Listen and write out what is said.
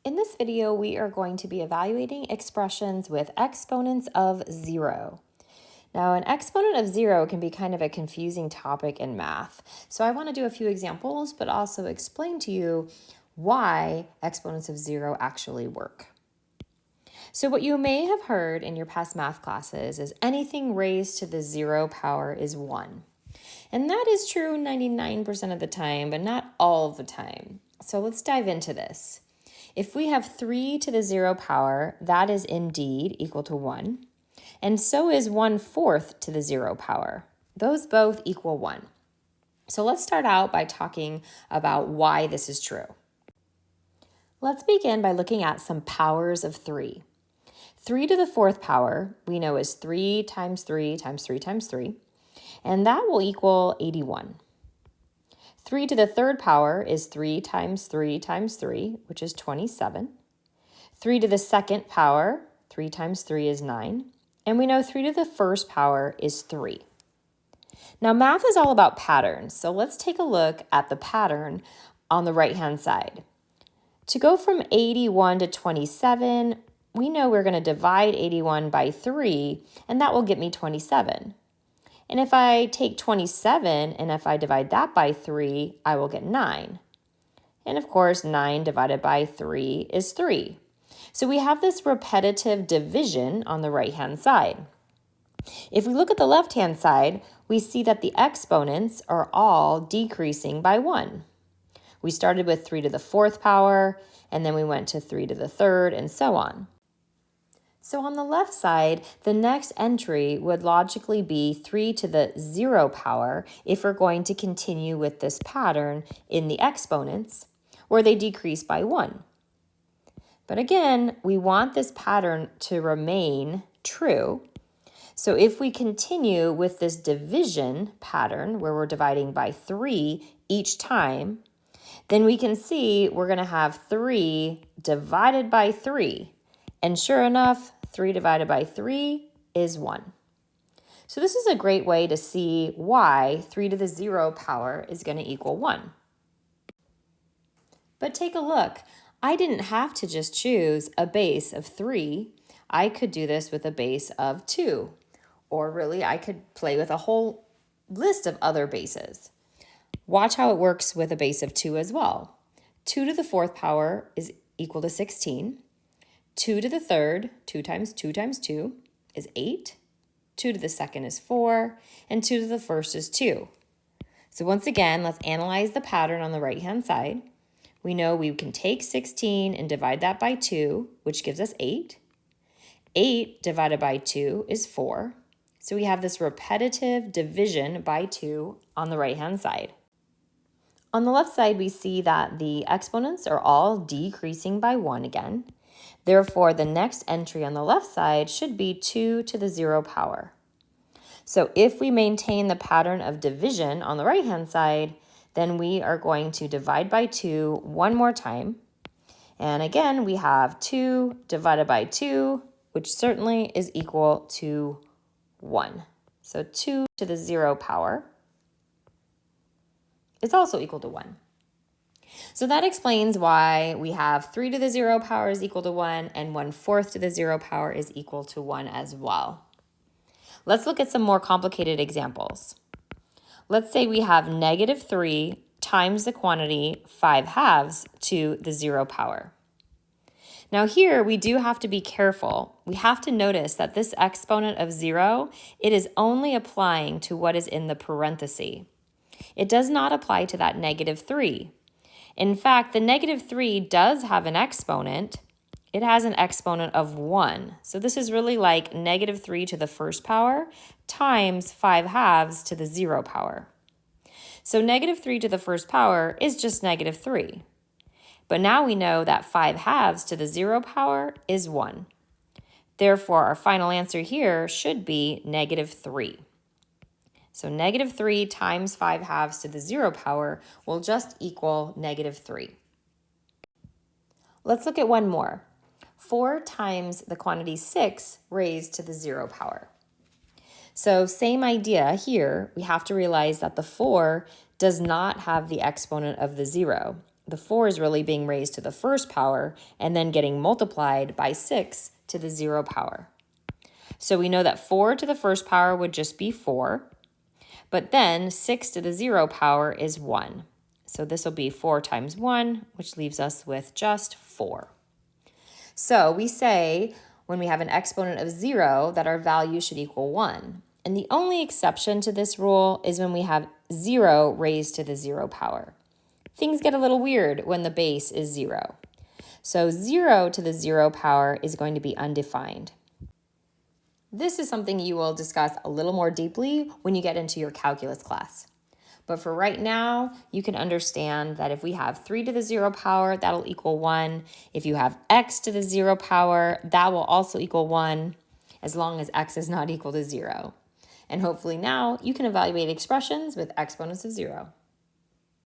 In this video, we are going to be evaluating expressions with exponents of 0. Now, an exponent of 0 can be kind of a confusing topic in math. So I want to do a few examples, but also explain to you why exponents of 0 actually work. So what you may have heard in your past math classes is anything raised to the 0 power is 1. And that is true 99% of the time, but not all the time. So let's dive into this. If we have 3 to the 0 power, that is indeed equal to 1. And so is 1/4 to the 0 power. Those both equal 1. So let's start out by talking about why this is true. Let's begin by looking at some powers of 3. 3 to the 4th power we know is 3 times 3 times 3 times 3, and that will equal 81. 3 to the 3rd power is 3 times 3 times 3, which is 27. 3 to the 2nd power, 3 times 3 is 9. And we know 3 to the 1st power is 3. Now, math is all about patterns, so let's take a look at the pattern on the right-hand side. To go from 81 to 27, we know we're going to divide 81 by 3, and that will get me 27. And if I take 27 and if I divide that by 3, I will get 9. And of course, 9 divided by 3 is 3. So we have this repetitive division on the right-hand side. If we look at the left-hand side, we see that the exponents are all decreasing by 1. We started with 3 to the 4th power, and then we went to 3 to the 3rd, and so on. So on the left side, the next entry would logically be 3 to the 0 power if we're going to continue with this pattern in the exponents, where they decrease by 1. But again, we want this pattern to remain true. So if we continue with this division pattern, where we're dividing by 3 each time, then we can see we're going to have 3 divided by 3. And sure enough, 3 divided by 3 is 1. So this is a great way to see why 3 to the 0 power is going to equal 1. But take a look. I didn't have to just choose a base of 3. I could do this with a base of 2. Or really, I could play with a whole list of other bases. Watch how it works with a base of 2 as well. 2 to the 4th power is equal to 16. 2 to the 3rd, 2 times 2 times 2 is 8. 2 to the 2nd is 4, and 2 to the 1st is 2. So once again, let's analyze the pattern on the right-hand side. We know we can take 16 and divide that by 2, which gives us 8. 8 divided by 2 is 4. So we have this repetitive division by 2 on the right-hand side. On the left side, we see that the exponents are all decreasing by 1 again. Therefore, the next entry on the left side should be 2 to the 0 power. So if we maintain the pattern of division on the right-hand side, then we are going to divide by 2 one more time. And again, we have 2 divided by 2, which certainly is equal to 1. So 2 to the 0 power is also equal to 1. So that explains why we have 3 to the 0 power is equal to 1 and 1/4 to the 0 power is equal to 1 as well. Let's look at some more complicated examples. Let's say we have -3 times the quantity 5/2 to the 0 power. Now here we do have to be careful. We have to notice that this exponent of 0, it is only applying to what is in the parenthesis. It does not apply to that -3. In fact, the -3 does have an exponent. It has an exponent of 1. So this is really like -3 to the 1st power times 5/2 to the 0 power. So -3 to the 1st power is just -3. But now we know that 5/2 to the 0 power is 1. Therefore, our final answer here should be -3. So -3 times 5/2 to the 0 power will just equal -3. Let's look at one more. 4 times the quantity 6 raised to the 0 power. So same idea here. We have to realize that the 4 does not have the exponent of the 0. the 4 is really being raised to the first power and then getting multiplied by 6 to the 0 power. So we know that 4 to the first power would just be 4, but then 6 to the 0 power is 1. So this will be 4 times 1, which leaves us with just 4. So we say when we have an exponent of 0 that our value should equal 1. And the only exception to this rule is when we have 0 raised to the 0 power. Things get a little weird when the base is 0. So 0 to the 0 power is going to be undefined. This is something you will discuss a little more deeply when you get into your calculus class. But for right now, you can understand that if we have 3 to the 0 power, that'll equal 1. If you have x to the 0 power, that will also equal 1, as long as x is not equal to 0. And hopefully now you can evaluate expressions with exponents of 0.